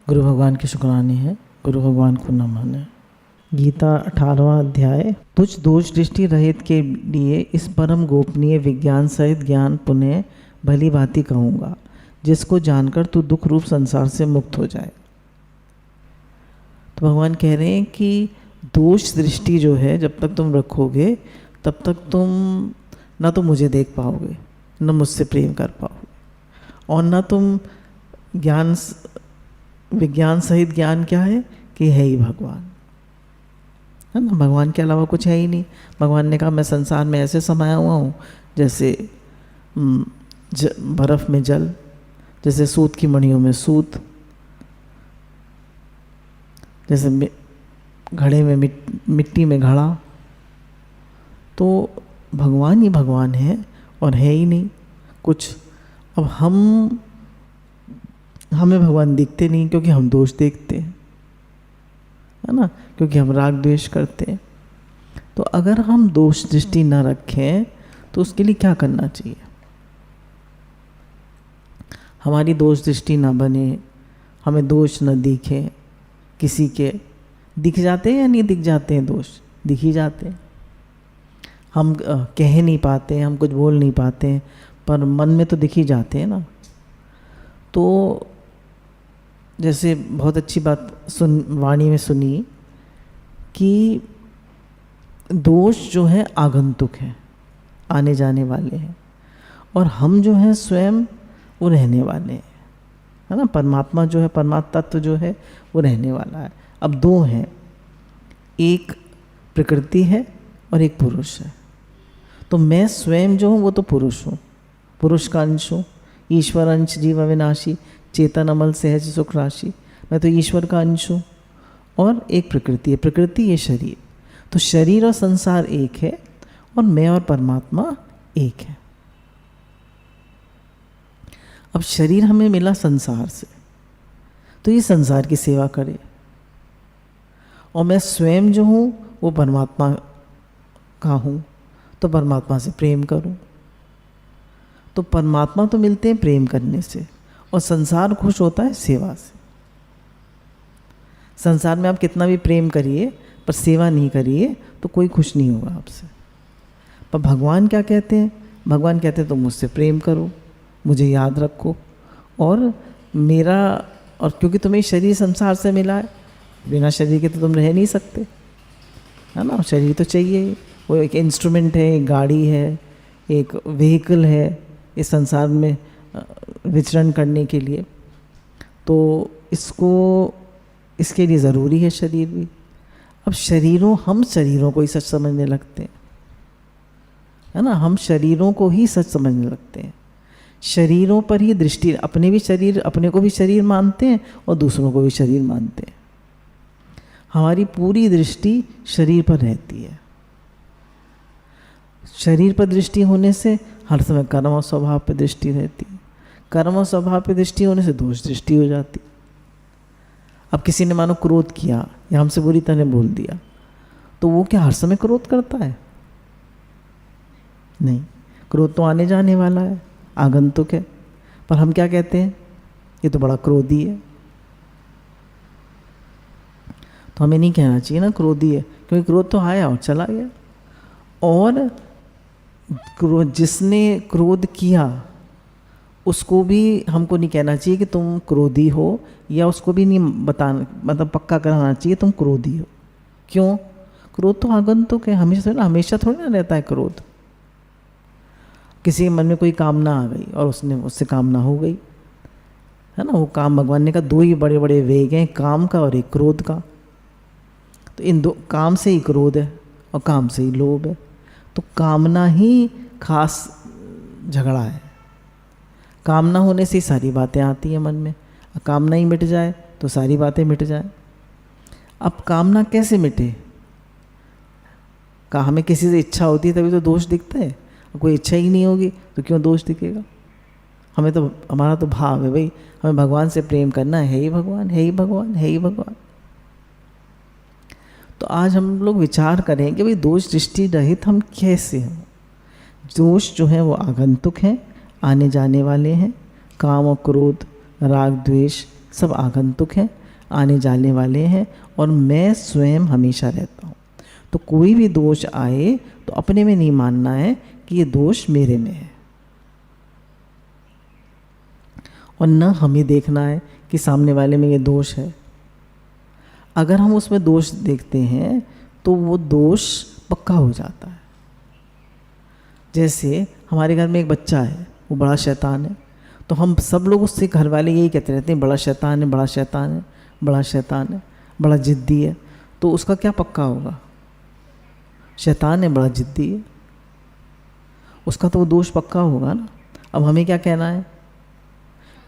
गुरु भगवान की शुक्रानी है, गुरु भगवान को नमन है। गीता 18वां अध्याय। तुझ दोष दृष्टि रहित के लिए इस परम गोपनीय विज्ञान सहित ज्ञान पुनः भली भांति कहूँगा, जिसको जानकर तू दुख रूप संसार से मुक्त हो जाए। तो भगवान कह रहे हैं कि दोष दृष्टि जो है जब तक तुम रखोगे तब तक तुम ना तो मुझे देख पाओगे, न मुझसे प्रेम कर पाओगे, और ना तुम ज्ञान विज्ञान सहित ज्ञान क्या है कि है ही भगवान, है ना। भगवान के अलावा कुछ है ही नहीं। भगवान ने कहा मैं संसार में ऐसे समाया हुआ हूँ जैसे बर्फ़ में जल, जैसे सूत की मणियों में सूत, जैसे घड़े में मिट्टी में घड़ा। तो भगवान ही भगवान है और है ही नहीं कुछ। अब हमें भगवान दिखते नहीं क्योंकि हम दोष देखते हैं, है ना, क्योंकि हम राग द्वेष करते हैं। तो अगर हम दोष दृष्टि न रखें तो उसके लिए क्या करना चाहिए? हमारी दोष दृष्टि ना बने, हमें दोष न दिखे। किसी के दिख जाते हैं या नहीं दिख जाते हैं? दोष दिख ही जाते हैं। हम कह नहीं पाते, हम कुछ बोल नहीं पाते हैं, पर मन में तो दिख ही जाते हैं ना। तो जैसे बहुत अच्छी बात वाणी में सुनी कि दोष जो है आगंतुक है, आने जाने वाले हैं, और हम जो हैं स्वयं वो रहने वाले हैं, है ना। परमात्मा जो है, परमात्मा तत्व जो है वो रहने वाला है। अब दो हैं, एक प्रकृति है और एक पुरुष है। तो मैं स्वयं जो हूँ वो तो पुरुष हूँ, पुरुष का अंश हूँ। ईश्वर अंश जीव अविनाशी, चेतन अमल सहज सुख राशि। मैं तो ईश्वर का अंश हूँ। और एक प्रकृति है, प्रकृति ये शरीर। तो शरीर और संसार एक है और मैं और परमात्मा एक है। अब शरीर हमें मिला संसार से, तो ये संसार की सेवा करे, और मैं स्वयं जो हूँ वो परमात्मा का हूँ, तो परमात्मा से प्रेम करूँ। तो परमात्मा तो मिलते हैं प्रेम करने से, और संसार खुश होता है सेवा से। संसार में आप कितना भी प्रेम करिए पर सेवा नहीं करिए तो कोई खुश नहीं होगा आपसे। पर भगवान क्या कहते हैं? भगवान कहते हैं तुम मुझसे प्रेम करो, मुझे याद रखो, और मेरा, और क्योंकि तुम्हें शरीर संसार से मिला है, बिना शरीर के तो तुम रह नहीं सकते, है ना। शरीर तो चाहिए, वो एक इंस्ट्रूमेंट है, एक गाड़ी है, एक व्हीकल है इस संसार में विचरण करने के लिए। तो इसके लिए ज़रूरी है शरीर भी। अब हम शरीरों को ही सच समझने लगते हैं, है ना। हम शरीरों को ही सच समझने लगते हैं, शरीरों पर ही दृष्टि, अपने को भी शरीर मानते हैं और दूसरों को भी शरीर मानते हैं। हमारी पूरी दृष्टि शरीर पर रहती है। शरीर पर दृष्टि होने से हर समय कर्म और स्वभाव पर दृष्टि रहती है। कर्म और स्वभाव पर दृष्टि होने से दोष दृष्टि हो जाती। अब किसी ने मानो क्रोध किया या हमसे बुरी तरह बोल दिया, तो वो क्या हर समय क्रोध करता है? नहीं, क्रोध तो आने जाने वाला है, आगंतुक है। पर हम क्या कहते हैं? ये तो बड़ा क्रोधी है। तो हमें नहीं कहना चाहिए ना क्रोधी है, क्योंकि क्रोध तो आया और चला गया। और जिसने क्रोध किया उसको भी हमको नहीं कहना चाहिए कि तुम क्रोधी हो, या उसको भी नहीं बताना, मतलब पक्का कराना चाहिए तुम क्रोधी हो। क्यों? क्रोध तो आगंतुक है, हमेशा थोड़ी ना रहता है क्रोध। किसी के मन में कोई कामना आ गई और उससे कामना हो गई, है ना। वो काम, भगवान ने कहा दो ही बड़े बड़े वेग हैं, काम का और एक क्रोध का। तो इन दो, काम से ही क्रोध है और काम से ही लोभ है। तो कामना ही खास झगड़ा है। कामना होने से ही सारी बातें आती हैं मन में। कामना ही मिट जाए तो सारी बातें मिट जाए। अब कामना कैसे मिटे? हमें किसी से इच्छा होती है तभी तो दोष दिखता है। कोई इच्छा ही नहीं होगी तो क्यों दोष दिखेगा? हमारा तो भाव है भाई, हमें भगवान से प्रेम करना है ही भगवान, है ही भगवान, है ही भगवान। तो आज हम लोग विचार करें कि भाई दोष दृष्टि रहित हम कैसे हों। दोष जो है वो आगंतुक हैं, आने जाने वाले हैं। काम और क्रोध, राग द्वेष सब आगंतुक हैं, आने जाने वाले हैं, और मैं स्वयं हमेशा रहता हूँ। तो कोई भी दोष आए तो अपने में नहीं मानना है कि ये दोष मेरे में है, और न हमें देखना है कि सामने वाले में ये दोष है। अगर हम उसमें दोष देखते हैं तो वो दोष पक्का हो जाता है। जैसे हमारे घर में एक बच्चा है, वो बड़ा शैतान है, तो हम सब लोग उससे, घर वाले यही कहते रहते हैं, बड़ा शैतान है, बड़ा शैतान है, बड़ा शैतान है, बड़ा जिद्दी है। तो उसका क्या पक्का होगा? शैतान है, बड़ा जिद्दी है, उसका तो वो दोष पक्का होगा ना। अब हमें क्या कहना है?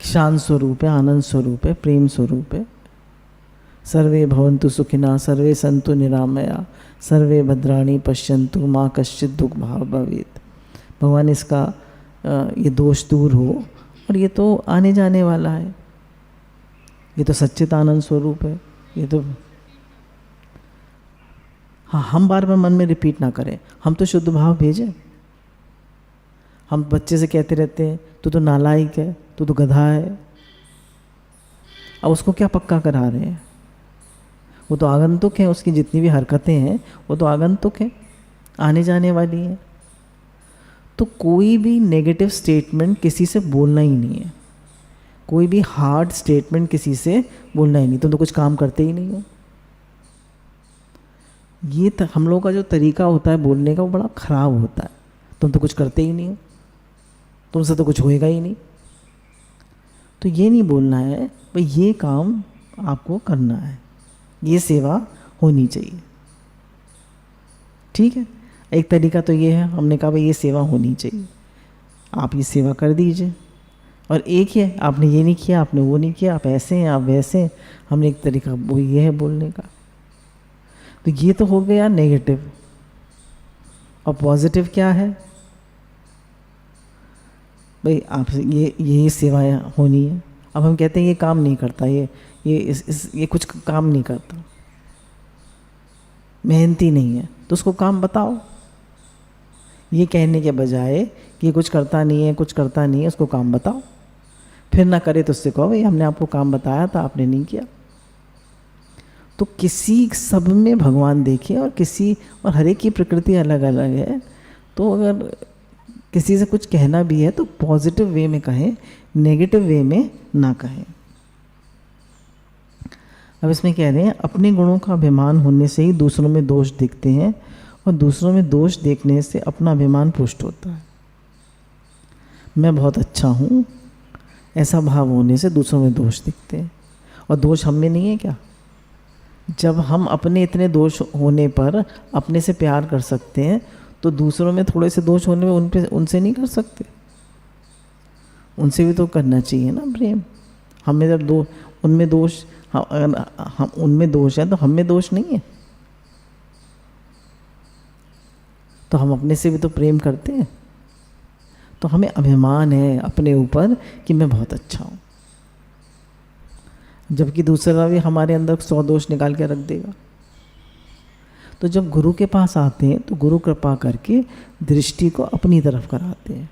शांत स्वरूप है, आनंद स्वरूप है, प्रेम स्वरूप है। सर्वे भवन्तु सुखिनः, सर्वे सन्तु निरामया, सर्वे भद्राणि पश्यन्तु, माँ कश्चित् दुख भाव भवेत्। भगवान इसका ये दोष दूर हो, और ये तो आने जाने वाला है, ये तो सच्चित आनंद स्वरूप है, ये तो। हाँ, हम बार बार मन में रिपीट ना करें, हम तो शुद्ध भाव भेजें। हम बच्चे से कहते रहते हैं, तू तो नालायक है, तू तो गधा है। अब उसको क्या पक्का करा रहे हैं? वो तो आगंतुक है, उसकी जितनी भी हरकतें हैं वो तो आगंतुक है, आने जाने वाली हैं। तो कोई भी नेगेटिव स्टेटमेंट किसी से बोलना ही नहीं है, कोई भी हार्ड स्टेटमेंट किसी से बोलना ही नहीं। तुम तो कुछ काम करते ही नहीं हो। ये हम लोगों का जो तरीका होता है बोलने का, वो बड़ा ख़राब होता है। तुम तो कुछ करते ही नहीं हो, तुमसे तो कुछ होएगा ही नहीं। तो ये नहीं बोलना है भाई, ये काम आपको करना है, ये सेवा होनी चाहिए। ठीक है, एक तरीका तो ये है, हमने कहा भाई ये सेवा होनी चाहिए, आप ये सेवा कर दीजिए। और एक है, आपने ये नहीं किया, आपने वो नहीं किया, आप ऐसे हैं, आप वैसे हैं। हमने एक तरीका वो ये है बोलने का। तो ये तो हो गया नेगेटिव। और पॉजिटिव क्या है? भाई आप ये सेवाएं होनी है। अब हम कहते हैं ये काम नहीं करता, ये कुछ काम नहीं करता, मेहनती नहीं है, तो उसको काम बताओ। ये कहने के बजाय कि ये कुछ करता नहीं है, कुछ करता नहीं है, उसको काम बताओ। फिर ना करे तो उससे कहो भाई हमने आपको काम बताया था, आपने नहीं किया। तो किसी सब में भगवान देखें, और हर एक की प्रकृति अलग अलग है। तो अगर किसी से कुछ कहना भी है तो पॉजिटिव वे में कहें, नेगेटिव वे में ना कहें। अब इसमें कह रहे हैं, अपने गुणों का अभिमान होने से ही दूसरों में दोष दिखते हैं, और दूसरों में दोष देखने से अपना अभिमान पुष्ट होता है। मैं बहुत अच्छा हूँ, ऐसा भाव होने से दूसरों में दोष दिखते हैं। और दोष हम में नहीं है क्या? जब हम अपने इतने दोष होने पर अपने से प्यार कर सकते हैं, तो दूसरों में थोड़े से दोष होने में उनसे नहीं कर सकते? उनसे भी तो करना चाहिए ना प्रेम। हमें जब उनमें दोष, हम उनमें दोष है तो हम में दोष नहीं है, तो हम अपने से भी तो प्रेम करते हैं। तो हमें अभिमान है अपने ऊपर कि मैं बहुत अच्छा हूँ, जबकि दूसरा भी हमारे अंदर 100 दोष निकाल के रख देगा। तो जब गुरु के पास आते हैं तो गुरु कृपा करके दृष्टि को अपनी तरफ कराते हैं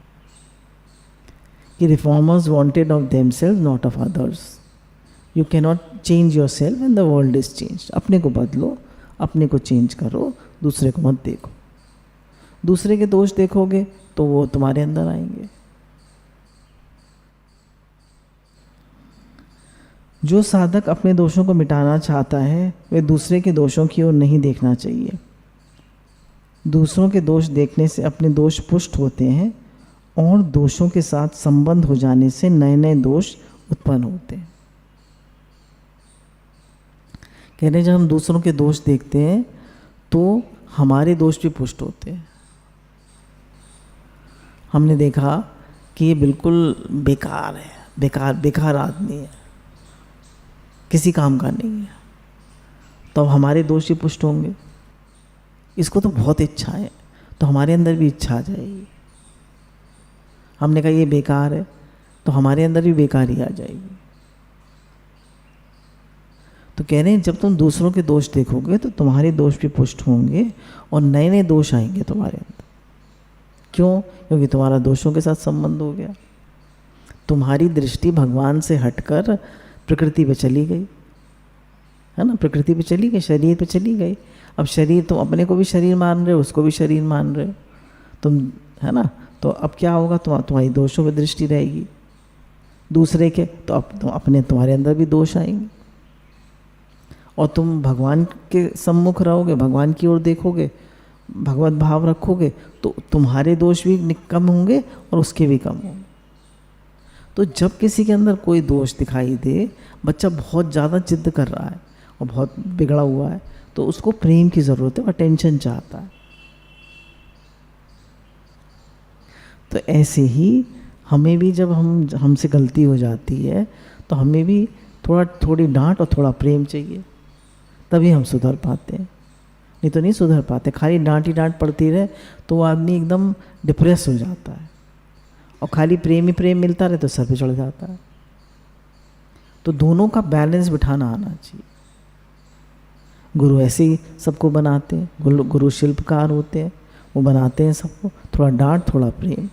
कि reformers wanted of themselves not of others. You can not change your self and the world is change. अपने को बदलो, अपने को चेंज करो, दूसरे को मत देखो। दूसरे के दोष देखोगे तो वो तुम्हारे अंदर आएंगे। जो साधक अपने दोषों को मिटाना चाहता है वे दूसरे के दोषों की ओर नहीं देखना चाहिए। दूसरों के दोष देखने से अपने दोष पुष्ट होते हैं, और दोषों के साथ संबंध हो जाने से नए नए दोष उत्पन्न होते हैं। कह रहे हैं, जब हम दूसरों के दोष देखते हैं तो हमारे दोष भी पुष्ट होते हैं। हमने देखा कि ये बिल्कुल बेकार है, बेकार आदमी है, किसी काम का नहीं है, तो अब हमारे दोष ही पुष्ट होंगे। इसको तो बहुत इच्छा है, तो हमारे अंदर भी इच्छा आ जाएगी। हमने कहा ये बेकार है, तो हमारे अंदर भी बेकारी आ जाएगी। तो कह रहे हैं, जब तुम दूसरों के दोष देखोगे तो तुम्हारे दोष भी पुष्ट होंगे और नए नए दोष आएंगे तुम्हारे अंदर। क्यों? क्योंकि तुम्हारा दोषों के साथ संबंध हो गया। तुम्हारी दृष्टि भगवान से हटकर प्रकृति पे चली गई, है ना, प्रकृति पे चली गई, शरीर पे चली गई। अब शरीर, तुम अपने को भी शरीर मान रहे हो, उसको भी शरीर मान रहे हो तुम, है ना। तो अब क्या होगा, तुम्हारी दोषों पे दृष्टि रहेगी दूसरे के, तो अब तुम्हारे अंदर भी दोष आएंगे। और तुम भगवान के सम्मुख रहोगे, भगवान की ओर देखोगे, भगवत भाव रखोगे, तो तुम्हारे दोष भी कम होंगे और उसके भी कम होंगे। तो जब किसी के अंदर कोई दोष दिखाई दे, बच्चा बहुत ज़्यादा जिद कर रहा है और बहुत बिगड़ा हुआ है, तो उसको प्रेम की ज़रूरत है, अटेंशन चाहता है। तो ऐसे ही हमें भी जब हमसे गलती हो जाती है, तो हमें भी थोड़ी डांट और थोड़ा प्रेम चाहिए, तभी हम सुधर पाते हैं, नहीं तो नहीं सुधर पाते। खाली डांट ही डांट पड़ती रहे तो वो आदमी एकदम डिप्रेस हो जाता है, और खाली प्रेम ही प्रेम मिलता रहे तो सर पे चढ़ जाता है। तो दोनों का बैलेंस बिठाना आना चाहिए। गुरु ऐसे ही सबको बनाते हैं, गुरु शिल्पकार होते हैं, वो बनाते हैं सबको, थोड़ा डांट थोड़ा प्रेम।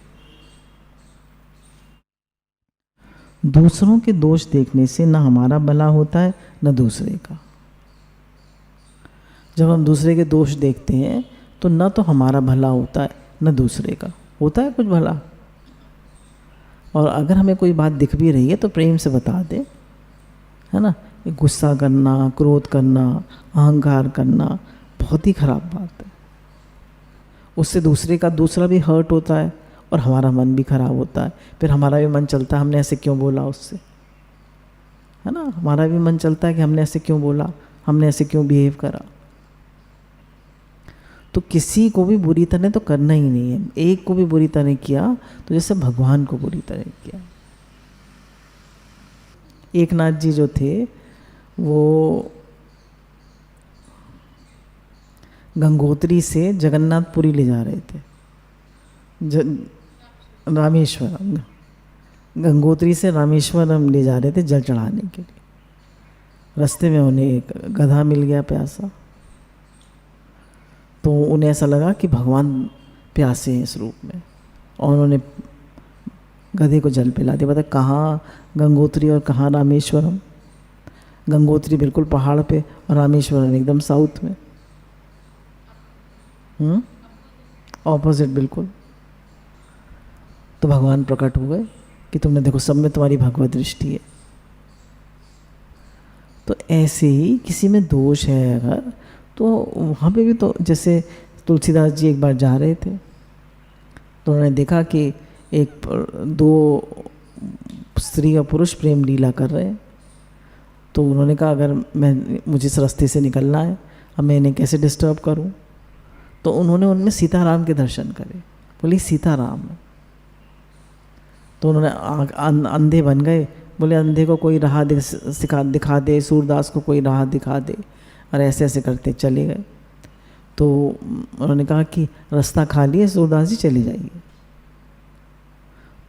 दूसरों के दोष देखने से ना हमारा भला होता है न दूसरे का। जब हम दूसरे के दोष देखते हैं तो न तो हमारा भला होता है न दूसरे का होता है कुछ भला। और अगर हमें कोई बात दिख भी रही है तो प्रेम से बता दे, है ना। गुस्सा करना, क्रोध करना, अहंकार करना बहुत ही खराब बात है। उससे दूसरा भी हर्ट होता है और हमारा मन भी खराब होता है। फिर हमारा भी मन चलता है हमने ऐसे क्यों बोला उससे, है ना। हमारा भी मन चलता है कि हमने ऐसे क्यों बोला, हमने ऐसे क्यों बिहेव करा। तो किसी को भी बुरी तरह तो करना ही नहीं है। एक को भी बुरी तरह किया तो जैसे भगवान को बुरी तरह किया। एकनाथ जी जो थे वो गंगोत्री से जगन्नाथपुरी ले जा रहे थे, रामेश्वरम, गंगोत्री से रामेश्वरम ले जा रहे थे जल चढ़ाने के लिए। रास्ते में उन्हें एक गधा मिल गया प्यासा, तो उन्हें ऐसा लगा कि भगवान प्यासे हैं इस रूप में, और उन्होंने गधे को जल पिला दिया। बताए कहाँ गंगोत्री और कहाँ रामेश्वरम। गंगोत्री बिल्कुल पहाड़ पे और रामेश्वरम एकदम साउथ में, ऑपोजिट बिल्कुल। तो भगवान प्रकट हो गए कि तुमने देखो सब में तुम्हारी भगवत दृष्टि है। तो ऐसे ही किसी में दोष है अगर, तो वहाँ पे भी तो जैसे तुलसीदास जी एक बार जा रहे थे तो उन्होंने देखा कि दो स्त्री और पुरुष प्रेम लीला कर रहे हैं। तो उन्होंने कहा अगर मुझे इस रास्ते से निकलना है, अब मैं इन्हें कैसे डिस्टर्ब करूं। तो उन्होंने उनमें सीताराम के दर्शन करे, बोले सीताराम है। तो उन्होंने अंधे बन गए, बोले अंधे को कोई राह दिखा दे, सूरदास को कोई राह दिखा दे, और ऐसे ऐसे करते चले गए। तो उन्होंने कहा कि रास्ता खाली है, सूरदास जी चले जाइए।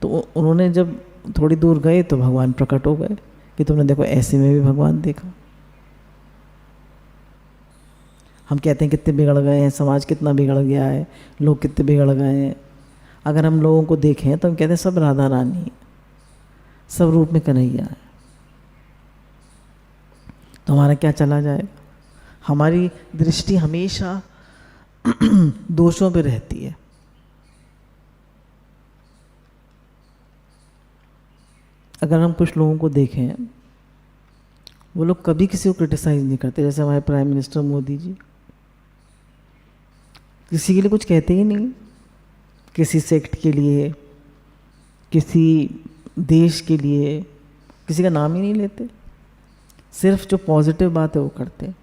तो उन्होंने जब थोड़ी दूर गए तो भगवान प्रकट हो गए कि तुमने देखो ऐसे में भी भगवान देखा। हम कहते हैं कितने बिगड़ गए हैं, समाज कितना बिगड़ गया है, लोग कितने बिगड़ गए हैं। अगर हम लोगों को देखें तो हम कहते हैं सब राधा रानी है, सब रूप में कन्हैया है। तो हमारा क्या चला जाएगा। हमारी दृष्टि हमेशा दोषों पे रहती है। अगर हम कुछ लोगों को देखें, वो लोग कभी किसी को क्रिटिसाइज नहीं करते। जैसे हमारे प्राइम मिनिस्टर मोदी जी किसी के लिए कुछ कहते ही नहीं, किसी सेक्ट के लिए, किसी देश के लिए, किसी का नाम ही नहीं लेते। सिर्फ जो पॉजिटिव बात है वो करते हैं।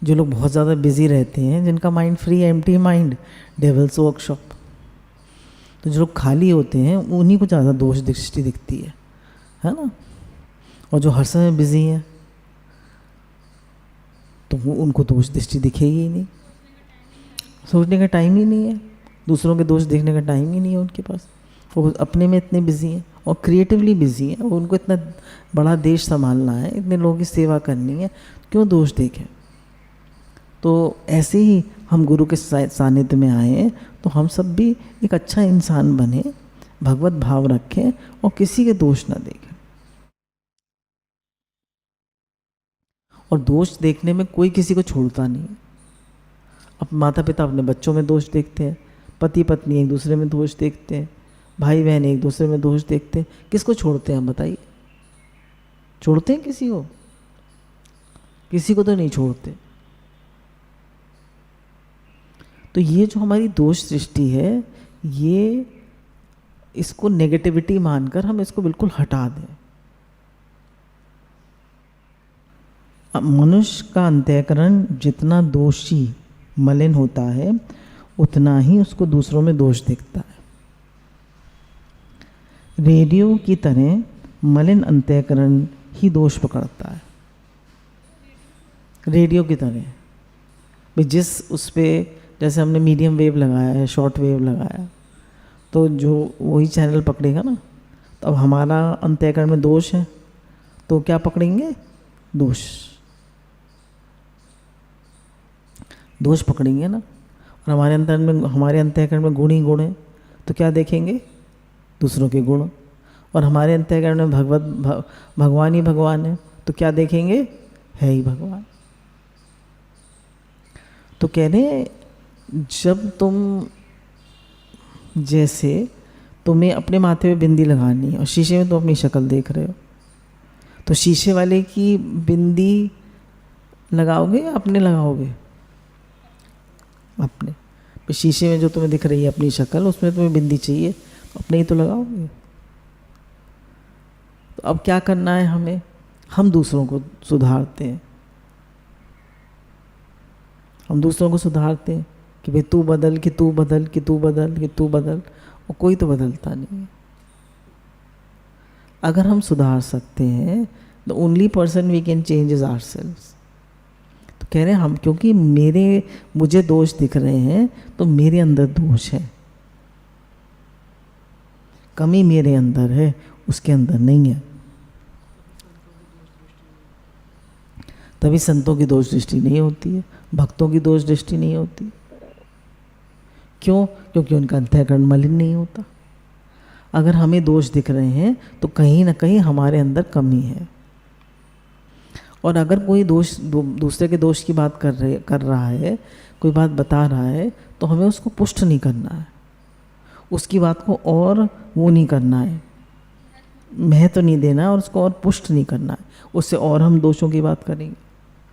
जो लोग बहुत ज़्यादा बिजी रहते हैं, जिनका mind free, empty mind, devils workshop. तो जो लोग खाली होते हैं उन्हीं को ज़्यादा दोष दृष्टि दिखती है ना। और जो हर समय बिजी हैं तो उनको दोष दृष्टि दिखेगी ही नहीं। सोचने का टाइम ही नहीं है, दूसरों के दोष देखने का टाइम ही नहीं है उनके पास। वो अपने में इतने बिजी हैं और क्रिएटिवली बिजी हैं। उनको इतना बड़ा देश संभालना है, इतने लोगों की सेवा करनी है, क्यों दोष देखें। तो ऐसे ही हम गुरु के सानिध्य में आए हैं तो हम सब भी एक अच्छा इंसान बने, भगवत भाव रखें और किसी के दोष न देखें। और दोष देखने में कोई किसी को छोड़ता नहीं है। अब माता पिता अपने बच्चों में दोष देखते हैं, पति पत्नी एक दूसरे में दोष देखते हैं, भाई बहन एक दूसरे में दोष देखते हैं, किसको छोड़ते हैं हम बताइए? छोड़ते हैं किसी को? किसी को तो नहीं छोड़ते। तो ये जो हमारी दोष सृष्टि है, ये इसको नेगेटिविटी मानकर हम इसको बिल्कुल हटा दें। मनुष्य का अंतःकरण जितना दोषी मलिन होता है उतना ही उसको दूसरों में दोष दिखता है। रेडियो की तरह मलिन अंतःकरण ही दोष पकड़ता है। रेडियो की तरह भाई, जिस उस पर जैसे हमने मीडियम वेव लगाया है, शॉर्ट वेव लगाया, तो जो वही चैनल पकड़ेगा ना। तो अब हमारा अंतःकरण में दोष है तो क्या पकड़ेंगे? दोष पकड़ेंगे ना। और हमारे अंतःकरण में गुण ही गुण है तो क्या देखेंगे? दूसरों के गुण। और हमारे अंतःकरण में भगवान ही भगवान है तो क्या देखेंगे? है ही भगवान। तो कह रहे जब तुम, जैसे तुम्हें अपने माथे पे बिंदी लगानी है और शीशे में तुम अपनी शक्ल देख रहे हो, तो शीशे वाले की बिंदी लगाओगे या अपने लगाओगे? अपने। तो शीशे में जो तुम्हें दिख रही है अपनी शक्ल, उसमें तुम्हें बिंदी चाहिए, अपने ही तो लगाओगे। तो अब क्या करना है हमें? हम दूसरों को सुधारते हैं। हम दूसरों को सुधारते हैं कि भाई तू बदल, कि तू बदल, कि तू बदल, कि तू बदल, और कोई तो बदलता नहीं है। अगर हम सुधार सकते हैं, the only person we can change is ourselves. तो कह रहे हैं हम, क्योंकि मुझे दोष दिख रहे हैं तो मेरे अंदर दोष है, कमी मेरे अंदर है, उसके अंदर नहीं है। तभी संतों की दोष दृष्टि नहीं होती है, भक्तों की दोष दृष्टि नहीं होती। क्यों? क्योंकि उनका अंतःकरण मलिन नहीं होता। अगर हमें दोष दिख रहे हैं तो कहीं ना कहीं हमारे अंदर कमी है। और अगर कोई दूसरे के दोष की बात कर रहा है, कोई बात बता रहा है, तो हमें उसको पुष्ट नहीं करना है, उसकी बात को और वो नहीं करना है, महत्व नहीं देना और उसको और पुष्ट नहीं करना है। उससे और हम दोषों की बात करेंगे,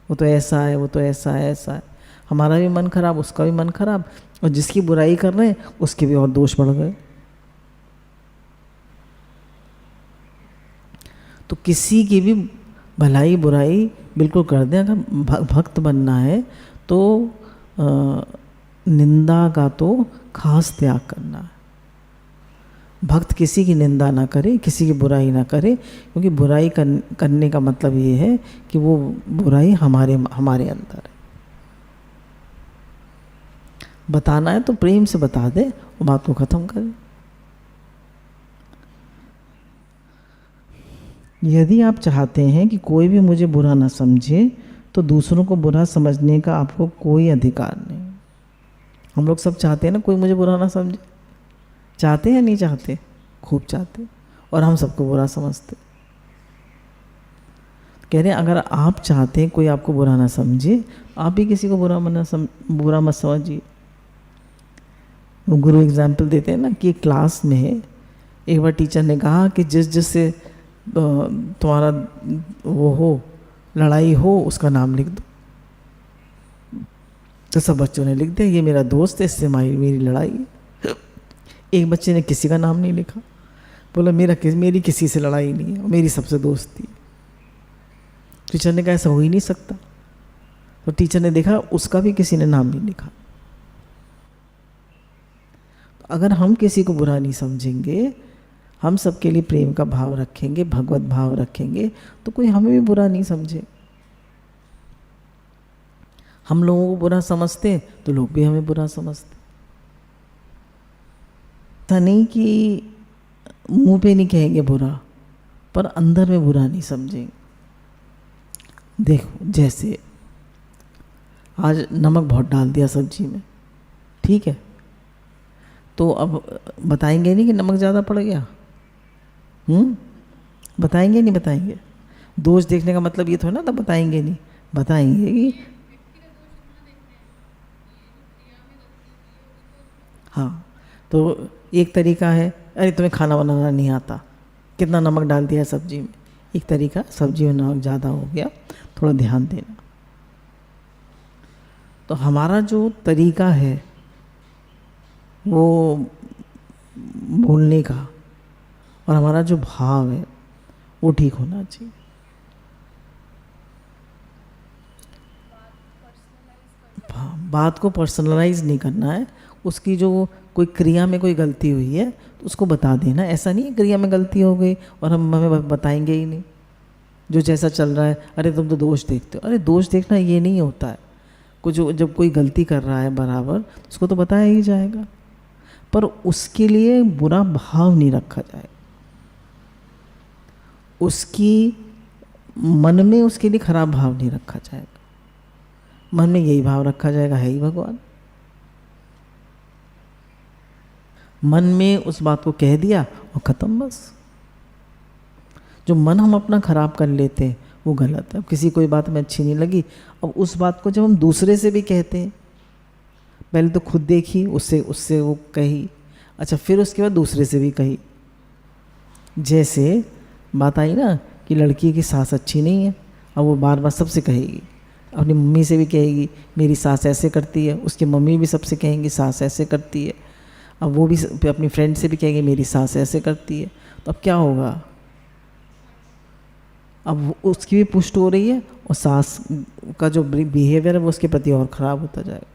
वो तो ऐसा है, वो तो ऐसा है, ऐसा है। हमारा भी मन खराब, उसका भी मन खराब, और जिसकी बुराई कर रहे हैं उसके भी और दोष बढ़ गए। तो किसी की भी भलाई बुराई बिल्कुल कर दें। अगर भक्त बनना है तो निंदा का तो खास त्याग करना है। भक्त किसी की निंदा ना करे, किसी की बुराई ना करे, क्योंकि बुराई करने का मतलब ये है कि वो बुराई हमारे अंदर है। बताना है तो प्रेम से बता दे, वो बात को ख़त्म करे। यदि आप चाहते हैं कि कोई भी मुझे बुरा ना समझे, तो दूसरों को बुरा समझने का आपको कोई अधिकार नहीं। हम लोग सब चाहते हैं ना कोई मुझे बुरा ना समझे, चाहते हैं या नहीं चाहते? खूब चाहते, और हम सबको बुरा समझते। कह रहे हैं अगर आप चाहते हैं कोई आपको बुरा ना समझे, आप भी किसी को बुरा मत समझिए। वो गुरु एग्जाम्पल देते हैं ना कि क्लास में एक बार टीचर ने कहा कि जिससे तुम्हारा वो हो, लड़ाई हो, उसका नाम लिख दो। तो सब बच्चों ने लिख दिया, ये मेरा दोस्त है, इससे मेरी लड़ाई है। एक बच्चे ने किसी का नाम नहीं लिखा, बोला मेरी किसी से लड़ाई नहीं है, मेरी सबसे दोस्ती है। टीचर ने कहा ऐसा हो ही नहीं सकता। तो टीचर ने देखा उसका भी किसी ने नाम नहीं लिखा। तो अगर हम किसी को बुरा नहीं समझेंगे, हम सबके लिए प्रेम का भाव रखेंगे, भगवत भाव रखेंगे, तो कोई हमें भी बुरा नहीं समझे। हम लोगों को बुरा समझते तो लोग भी हमें बुरा समझते। ऐसा नहीं कि मुंह पे नहीं कहेंगे बुरा, पर अंदर में बुरा नहीं समझेंगे। देखो, जैसे आज नमक बहुत डाल दिया सब्जी में, ठीक है, तो अब बताएंगे नहीं कि नमक ज़्यादा पड़ गया? बताएंगे नहीं बताएंगे? दोष देखने का मतलब ये थोड़ा ना था बताएंगे नहीं, बताएंगे कि हाँ। तो एक तरीका है, अरे तुम्हें खाना बनाना नहीं आता, कितना नमक डाल दिया सब्जी में। एक तरीका, सब्जी में नमक ज़्यादा हो गया, थोड़ा ध्यान देना। तो हमारा जो तरीका है वो बोलने का और हमारा जो भाव है वो ठीक होना चाहिए। बात को पर्सनलाइज नहीं करना है। उसकी जो कोई क्रिया में कोई गलती हुई है तो उसको बता देना। ऐसा नहीं है क्रिया में गलती हो गई और हम हमें बताएंगे ही नहीं, जो जैसा चल रहा है, अरे तुम तो दोष देखते हो। अरे दोष देखना ये नहीं होता है। कुछ जब कोई गलती कर रहा है बराबर, उसको तो बताया ही जाएगा, पर उसके लिए बुरा भाव नहीं रखा जाए। उसकी मन में उसके लिए खराब भाव नहीं रखा जाएगा। मन में यही भाव रखा जाएगा, है ही भगवान। मन में उस बात को कह दिया और ख़त्म, बस। जो मन हम अपना खराब कर लेते हैं वो गलत है। अब किसी कोई बात हमें अच्छी नहीं लगी, अब उस बात को जब हम दूसरे से भी कहते हैं, पहले तो खुद देखी, उससे वो कही, अच्छा फिर उसके बाद दूसरे से भी कही। जैसे बात आई ना कि लड़की की सास अच्छी नहीं है, अब वो बार बार सबसे कहेगी, अपनी मम्मी से भी कहेगी मेरी सास ऐसे करती है, उसकी मम्मी भी सबसे कहेंगी सास ऐसे करती है, अब वो भी अपनी फ्रेंड से भी कहेंगे मेरी सास ऐसे करती है। तो अब क्या होगा? अब उसकी भी पुष्ट हो रही है और सास का जो बिहेवियर है वो उसके प्रति और ख़राब होता जाएगा।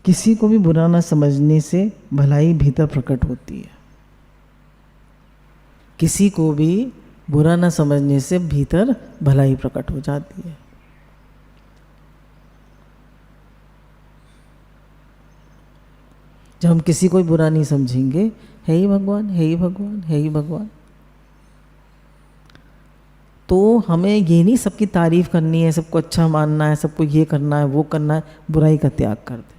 किसी को भी बुरा ना समझने से भलाई भीतर प्रकट होती है। किसी को भी बुरा ना समझने से भीतर भलाई प्रकट हो जाती है। जब हम किसी को बुरा नहीं समझेंगे, है ही भगवान, है ही भगवान, है ही भगवान, तो हमें ये नहीं सबकी तारीफ करनी है, सबको अच्छा मानना है, सबको ये करना है वो करना है। बुराई का त्याग कर दे।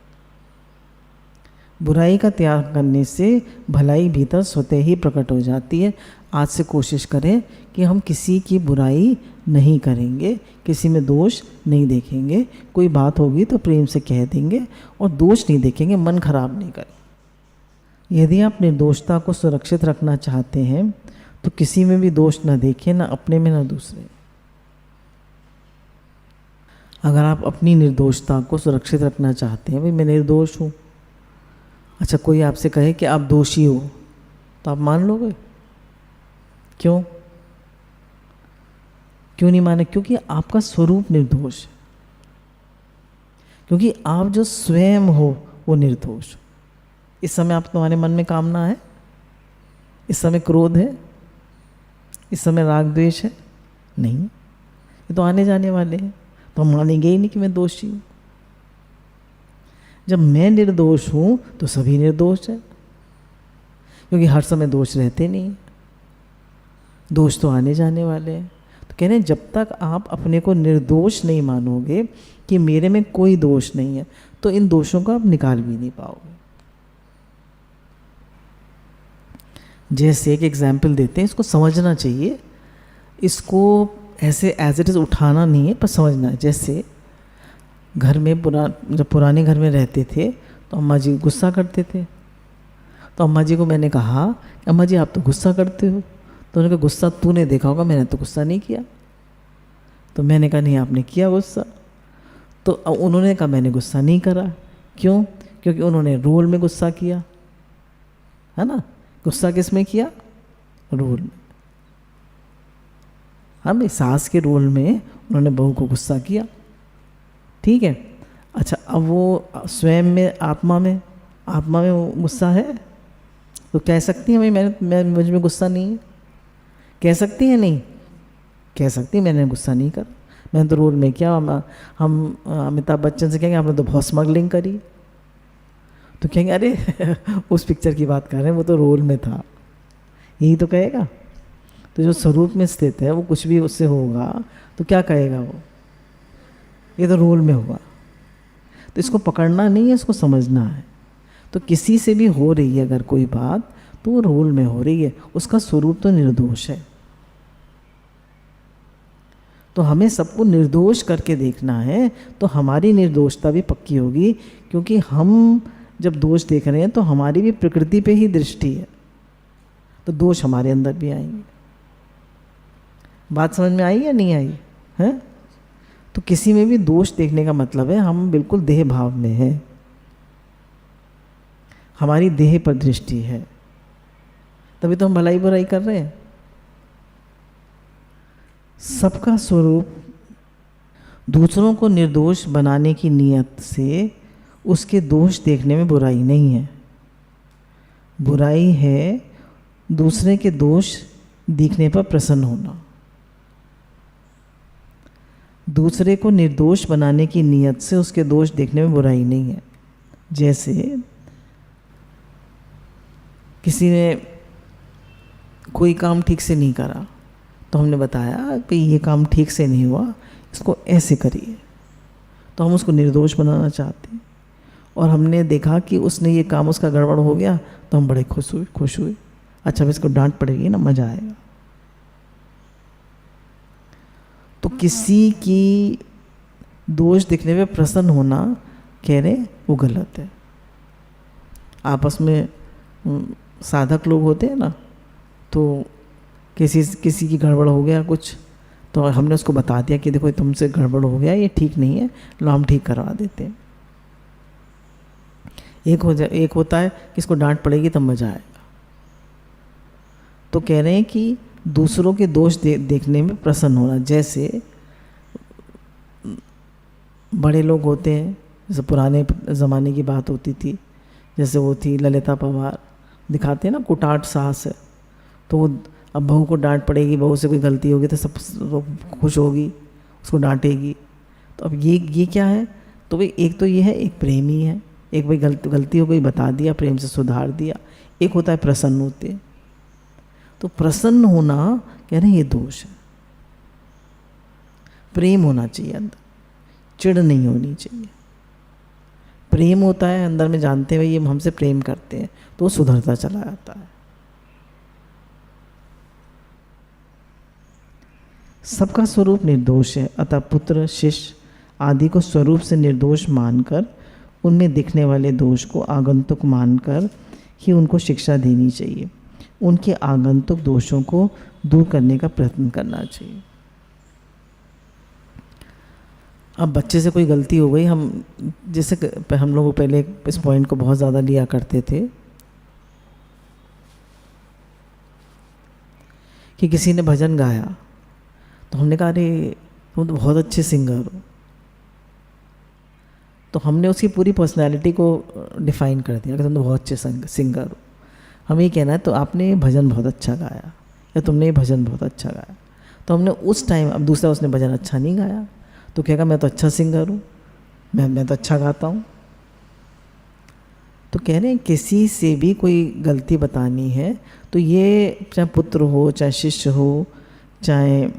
बुराई का त्याग करने से भलाई भीतर स्वतः ही प्रकट हो जाती है। आज से कोशिश करें कि हम किसी की बुराई नहीं करेंगे, किसी में दोष नहीं देखेंगे। कोई बात होगी तो प्रेम से कह देंगे और दोष नहीं देखेंगे, मन खराब नहीं करें। यदि आप निर्दोषता को सुरक्षित रखना चाहते हैं तो किसी में भी दोष न देखें, ना अपने में ना दूसरे। अगर आप अपनी निर्दोषता को सुरक्षित रखना चाहते हैं, भाई मैं निर्दोष हूँ, अच्छा कोई आपसे कहे कि आप दोषी हो तो आप मान लोगे? क्यों नहीं माने? क्योंकि आपका स्वरूप निर्दोष है, क्योंकि आप जो स्वयं हो वो निर्दोष। इस समय आप तुम्हारे मन में कामना है, इस समय क्रोध है, इस समय राग द्वेष है? नहीं, ये तो आने जाने वाले हैं। तो हम मानेंगे ही नहीं कि मैं दोषी हूँ। जब मैं निर्दोष हूँ तो सभी निर्दोष है, क्योंकि हर समय दोष रहते नहीं, दोष तो आने जाने वाले हैं। तो कह रहे हैं जब तक आप अपने को निर्दोष नहीं मानोगे कि मेरे में कोई दोष नहीं है, तो इन दोषों को आप निकाल भी नहीं पाओगे। जैसे एक एग्जाम्पल देते हैं, इसको समझना चाहिए, इसको ऐसे एज इट इज़ उठाना नहीं है पर समझना है। जैसे घर में जब पुराने घर में रहते थे तो अम्मा जी गुस्सा करते थे, तो अम्मा जी को मैंने कहा अम्मा जी आप तो गुस्सा करते हो, तो उन्होंने कहा गुस्सा तूने देखा होगा, मैंने तो गुस्सा नहीं किया। तो मैंने कहा नहीं आपने किया गुस्सा। तो उन्होंने कहा मैंने गुस्सा नहीं करा। क्यों? क्योंकि उन्होंने रोल में गुस्सा किया, है ना। गुस्सा किस में किया? रोल में। हाँ भाई, सास के रोल में उन्होंने बहू को गुस्सा किया, ठीक है। अच्छा अब वो स्वयं में आत्मा में वो गुस्सा है तो कह सकती हैं भाई मैं मुझ में गुस्सा नहीं है? कह सकती हैं? नहीं कह सकती, मैंने गुस्सा नहीं करा, मैंने तो रोल में किया। हम अमिताभ बच्चन से कहेंगे आपने तो बहुत स्मगलिंग करी, तो कहेंगे अरे उस पिक्चर की बात कर रहे हैं, वो तो रोल में था, यही तो कहेगा। तो जो स्वरूप में स्थित है वो कुछ भी उससे होगा तो क्या कहेगा वो? ये तो रोल में हुआ। तो इसको पकड़ना नहीं है, इसको समझना है। तो किसी से भी हो रही है अगर कोई बात, तो वो रोल में हो रही है, उसका स्वरूप तो निर्दोष है। तो हमें सबको निर्दोष करके देखना है, तो हमारी निर्दोषता भी पक्की होगी, क्योंकि हम जब दोष देख रहे हैं तो हमारी भी प्रकृति पे ही दृष्टि है, तो दोष हमारे अंदर भी आएंगे। बात समझ में आई या नहीं आई है? तो किसी में भी दोष देखने का मतलब है हम बिल्कुल देह भाव में हैं, हमारी देह पर दृष्टि है, तभी तो हम भलाई बुराई कर रहे हैं। सबका स्वरूप दूसरों को निर्दोष बनाने की नीयत से उसके दोष देखने में बुराई नहीं है। बुराई है दूसरे के दोष दिखने पर प्रसन्न होना। दूसरे को निर्दोष बनाने की नीयत से उसके दोष देखने में बुराई नहीं है। जैसे किसी ने कोई काम ठीक से नहीं करा, तो हमने बताया कि ये काम ठीक से नहीं हुआ, इसको ऐसे करिए, तो हम उसको निर्दोष बनाना चाहते हैं। और हमने देखा कि उसने ये काम उसका गड़बड़ हो गया, तो हम बड़े खुश हुए। अच्छा, अब इसको डांट पड़ेगी ना, मज़ा आएगा। तो किसी की दोष दिखने में प्रसन्न होना, कह रहे वो गलत है। आपस में साधक लोग होते हैं ना, तो किसी की गड़बड़ हो गया कुछ, तो हमने उसको बता दिया कि देखो तुमसे गड़बड़ हो गया, ये ठीक नहीं है, लो हम ठीक करवा देते हैं। एक होता है कि इसको डांट पड़ेगी तब मज़ा आएगा। तो कह रहे हैं कि दूसरों के दोष देखने में प्रसन्न होना। जैसे बड़े लोग होते हैं, जैसे पुराने ज़माने की बात होती थी, जैसे वो थी ललिता पवार, दिखाते हैं ना कुटाट सास है, तो वो अब बहू को डांट पड़ेगी, बहू से कोई गलती होगी तो सब खुश होगी, उसको डांटेगी। तो अब ये क्या है? तो भाई एक तो ये है, एक प्रेमी है, एक भाई गलती हो गई बता दिया, प्रेम से सुधार दिया। एक होता है प्रसन्न होते। तो प्रसन्न होना कह रहे हैं ये दोष है। प्रेम होना चाहिए अंदर, चिढ़ नहीं होनी चाहिए। प्रेम होता है अंदर में, जानते हुए ये हमसे प्रेम करते हैं, तो वो सुधरता चला जाता है। सबका स्वरूप निर्दोष है, अतः पुत्र शिष्य आदि को स्वरूप से निर्दोष मानकर उनमें दिखने वाले दोष को आगंतुक मानकर ही उनको शिक्षा देनी चाहिए। उनके आगंतुक दोषों को दूर करने का प्रयत्न करना चाहिए। अब बच्चे से कोई गलती हो गई, हम जैसे हम लोग पहले इस पॉइंट को बहुत ज़्यादा लिया करते थे कि किसी ने भजन गाया, तो हमने कहा अरे तुम तो बहुत अच्छे सिंगर हो। तो हमने उसकी पूरी पर्सनैलिटी को डिफ़ाइन कर दिया कि तुम तो बहुत अच्छे सिंगर हो। हमें ये कहना है तो आपने भजन बहुत अच्छा गाया, या तुमने ये भजन बहुत अच्छा गाया। तो हमने उस टाइम, अब दूसरा उसने भजन अच्छा नहीं गाया, तो कहेगा मैं तो अच्छा सिंगर हूँ, मैं तो अच्छा गाता हूँ। तो कह रहे हैं किसी से भी कोई गलती बतानी है तो ये चाहे पुत्र हो, चाहे शिष्य हो, चाहे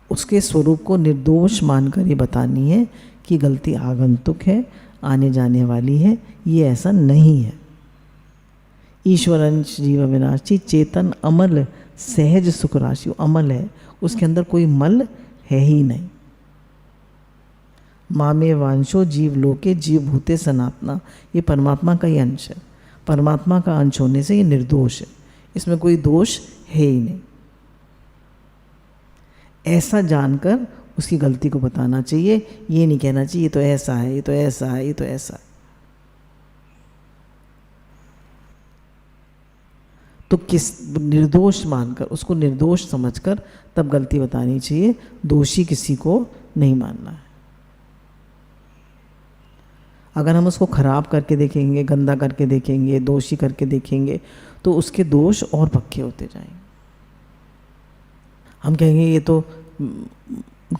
उसके स्वरूप को निर्दोष मानकर ही बतानी है कि गलती आगंतुक है, आने जाने वाली है, ये ऐसा नहीं है। ईश्वरंश जीव विनाशी चेतन अमल सहज सुख राशि, अमल है, उसके अंदर कोई मल है ही नहीं। मामे वांशो जीव लोके जीव भूते सनातना, ये परमात्मा का ही अंश है। परमात्मा का अंश होने से ये निर्दोष है, इसमें कोई दोष है ही नहीं। ऐसा जानकर उसकी गलती को बताना चाहिए, ये नहीं कहना चाहिए ये तो ऐसा है, ये तो ऐसा है, ये तो ऐसा है। तो किस निर्दोष मानकर, उसको निर्दोष समझकर तब गलती बतानी चाहिए, दोषी किसी को नहीं मानना है। अगर हम उसको खराब करके देखेंगे, गंदा करके देखेंगे, दोषी करके देखेंगे, तो उसके दोष और पक्के होते जाएंगे। हम कहेंगे ये तो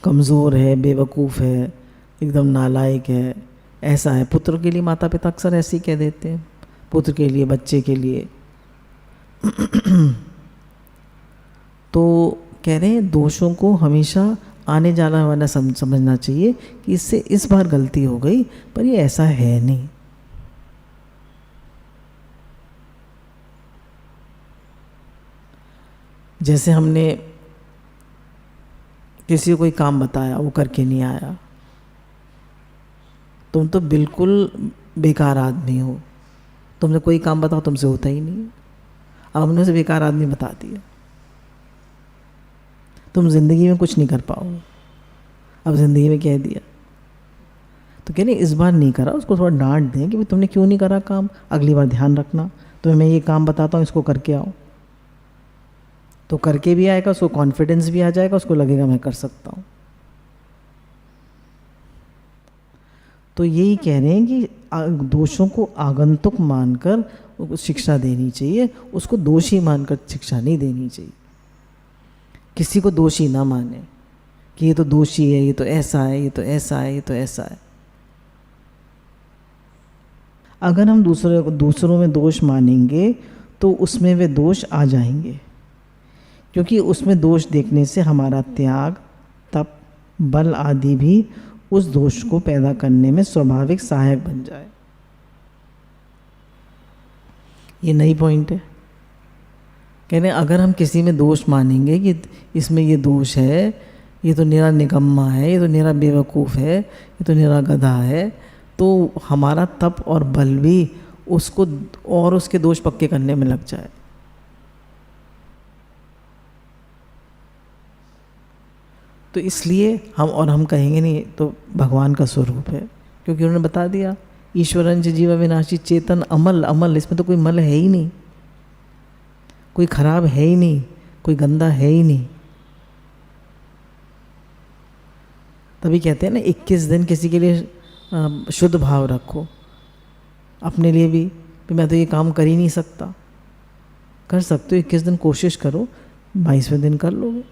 कमज़ोर है, बेवकूफ़ है, एकदम नालायक है, ऐसा है। पुत्र के लिए माता पिता अक्सर ऐसे ही कह देते हैं, पुत्र के लिए, बच्चे के लिए। तो कह रहे हैं दोषों को हमेशा आने जाने वाला समझना चाहिए कि इससे इस बार गलती हो गई, पर ये ऐसा है नहीं। जैसे हमने किसी को कोई काम बताया, वो करके नहीं आया, तुम तो बिल्कुल बेकार आदमी हो, तुमने कोई काम बताओ तुमसे होता ही नहीं। अब हमने उसे बेकार आदमी बता दिया, तुम ज़िंदगी में कुछ नहीं कर पाओगे। अब ज़िंदगी में कह दिया तो कह नहीं, इस बार नहीं करा, उसको थोड़ा डांट दें कि भाई तुमने क्यों नहीं करा काम, अगली बार ध्यान रखना, तुम्हें मैं ये काम बताता हूँ, इसको करके आओ। तो करके भी आएगा, उसको कॉन्फिडेंस भी आ जाएगा, उसको लगेगा मैं कर सकता हूँ। तो यही कह रहे हैं कि दोषों को आगंतुक मानकर शिक्षा देनी चाहिए, उसको दोषी मानकर शिक्षा नहीं देनी चाहिए। किसी को दोषी ना माने कि ये तो दोषी है, ये तो ऐसा है, ये तो ऐसा है, ये तो ऐसा है। अगर हम दूसरों में दोष मानेंगे तो उसमें वे दोष आ जाएंगे, क्योंकि उसमें दोष देखने से हमारा त्याग, तप, बल आदि भी उस दोष को पैदा करने में स्वाभाविक सहायक बन जाए। ये नई पॉइंट है। कह रहे अगर हम किसी में दोष मानेंगे कि इसमें ये दोष है, ये तो निरा निकम्मा है, ये तो निरा बेवकूफ़ है, ये तो निरा गधा है, तो हमारा तप और बल भी उसको और उसके दोष पक्के करने में लग जाए। तो इसलिए हम कहेंगे नहीं तो भगवान का स्वरूप है, क्योंकि उन्होंने बता दिया ईश्वरंच जीव विनाशी चेतन अमल। अमल, इसमें तो कोई मल है ही नहीं, कोई खराब है ही नहीं, कोई गंदा है ही नहीं। तभी कहते हैं ना 21 दिन किसी के लिए शुद्ध भाव रखो, अपने लिए भी मैं तो ये काम कर ही नहीं सकता, कर सकते हो। 21 दिन कोशिश करो, 22वें दिन कर लोगे,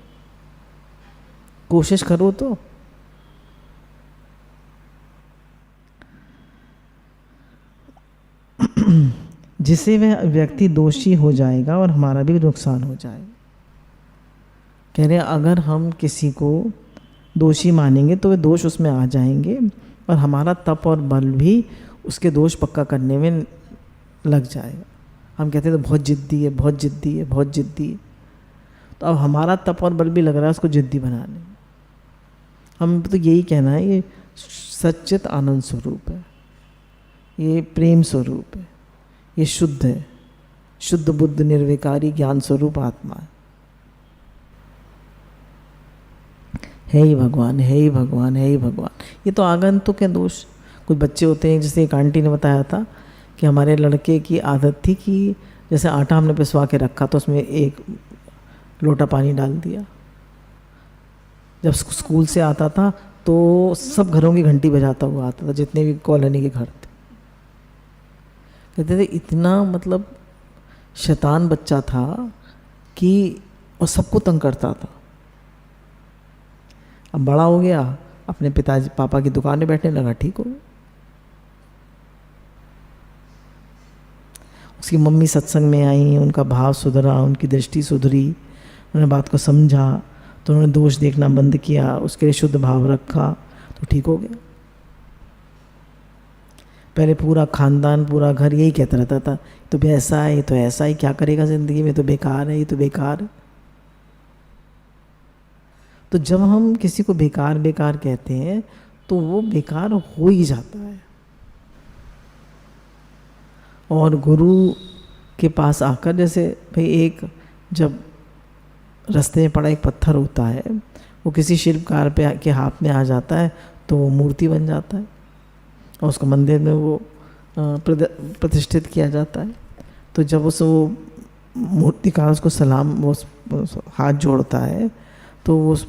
कोशिश करो तो। जिससे वह व्यक्ति दोषी हो जाएगा और हमारा भी नुकसान हो जाएगा। कह रहे हैं अगर हम किसी को दोषी मानेंगे तो वे दोष उसमें आ जाएंगे और हमारा तप और बल भी उसके दोष पक्का करने में लग जाएगा। हम कहते हैं तो बहुत जिद्दी है, बहुत जिद्दी है, बहुत जिद्दी है, तो अब हमारा तप और बल भी लग रहा है उसको जिद्दी बनाने में। हम तो यही कहना है, ये सच्चित आनंद स्वरूप है, ये प्रेम स्वरूप है, ये शुद्ध है, शुद्ध बुद्ध निर्विकारी ज्ञान स्वरूप आत्मा है ही भगवान, है ही भगवान, है ही भगवान। ये तो आगंतुक के दोष। कुछ बच्चे होते हैं, जैसे एक आंटी ने बताया था कि हमारे लड़के की आदत थी कि जैसे आटा हमने पिसवा के रखा तो उसमें एक लोटा पानी डाल दिया। जब स्कूल से आता था तो सब घरों की घंटी बजाता हुआ आता था, जितने भी कॉलोनी के घर थे। कहते थे इतना मतलब शैतान बच्चा था कि और सबको तंग करता था। अब बड़ा हो गया, अपने पिताजी पापा की दुकान में बैठने लगा, ठीक हो गया। उसकी मम्मी सत्संग में आई, उनका भाव सुधरा, उनकी दृष्टि सुधरी, उन्होंने बात को समझा, तो उन्होंने दोष देखना बंद किया, उसके लिए शुद्ध भाव रखा, तो ठीक हो गया। पहले पूरा खानदान, पूरा घर यही कहता रहता था तो भी ऐसा है, ये तो ऐसा ही, क्या करेगा ज़िंदगी में, तो बेकार है, ये तो बेकार है। तो जब हम किसी को बेकार बेकार कहते हैं तो वो बेकार हो ही जाता है। और गुरु के पास आकर, जैसे भाई एक जब रास्ते में पड़ा एक पत्थर होता है, वो किसी शिल्पकार के हाथ में आ जाता है तो वो मूर्ति बन जाता है और उसको मंदिर में वो प्रतिष्ठित किया जाता है। तो जब वो मूर्तिकार उसको सलाम, वो हाथ जोड़ता है तो उस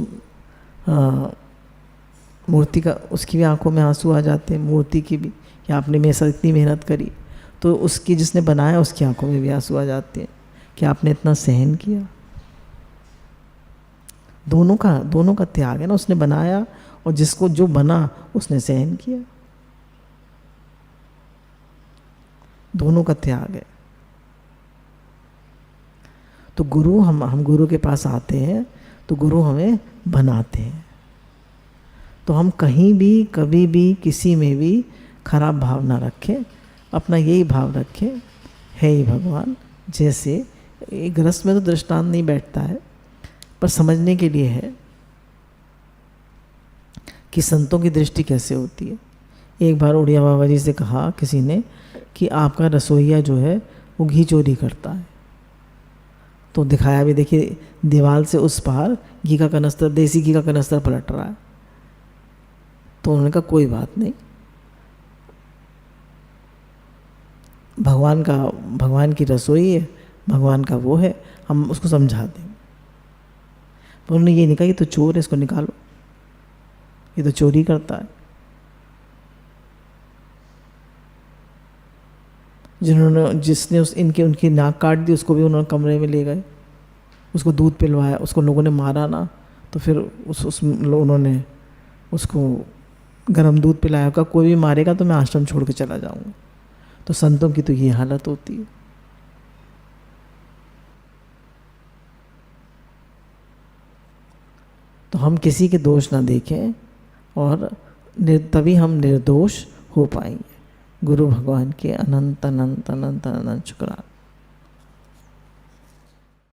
मूर्ति का, उसकी भी आंखों में आंसू आ जाते हैं, मूर्ति की भी, कि आपने मेरे साथ इतनी मेहनत करी। तो उसकी जिसने बनाया उसकी आंखों में भी आंसू आ जाते हैं कि आपने इतना सहन किया। दोनों का त्याग है ना, उसने बनाया और जिसको जो बना उसने सहन किया, दोनों का त्याग है। तो गुरु, हम गुरु के पास आते हैं तो गुरु हमें बनाते हैं, तो हम कहीं भी कभी भी किसी में भी खराब भाव ना रखें, अपना यही भाव रखें, हे ही भगवान। जैसे एक रस में तो दृष्टांत नहीं बैठता है, पर समझने के लिए है कि संतों की दृष्टि कैसे होती है। एक बार उड़िया बाबा जी से कहा किसी ने कि आपका रसोइया जो है वो घी चोरी करता है। तो दिखाया भी, देखिए दीवार से उस पार घी का कनस्तर, देसी घी का कनस्तर पलट रहा है। तो उन्होंने कहा कोई बात नहीं, भगवान की रसोई है, भगवान का वो है, हम उसको समझा दें। पर उन्होंने ये नहीं कहा ये तो चोर है, इसको निकालो, ये तो चोरी करता है। जिसने उनकी नाक काट दी उसको भी उन्होंने कमरे में ले गए, उसको दूध पिलवाया, उसको लोगों ने मारा ना, तो फिर उन्होंने उसको गर्म दूध पिलाया, का कोई भी मारेगा तो मैं आश्रम छोड़ के चला जाऊंगा। तो संतों की तो ये हालत होती है। तो हम किसी के दोष ना देखें और तभी हम निर्दोष हो पाएंगे। गुरु भगवान के अनंत अनंत अनंत अनंत शुक्राना।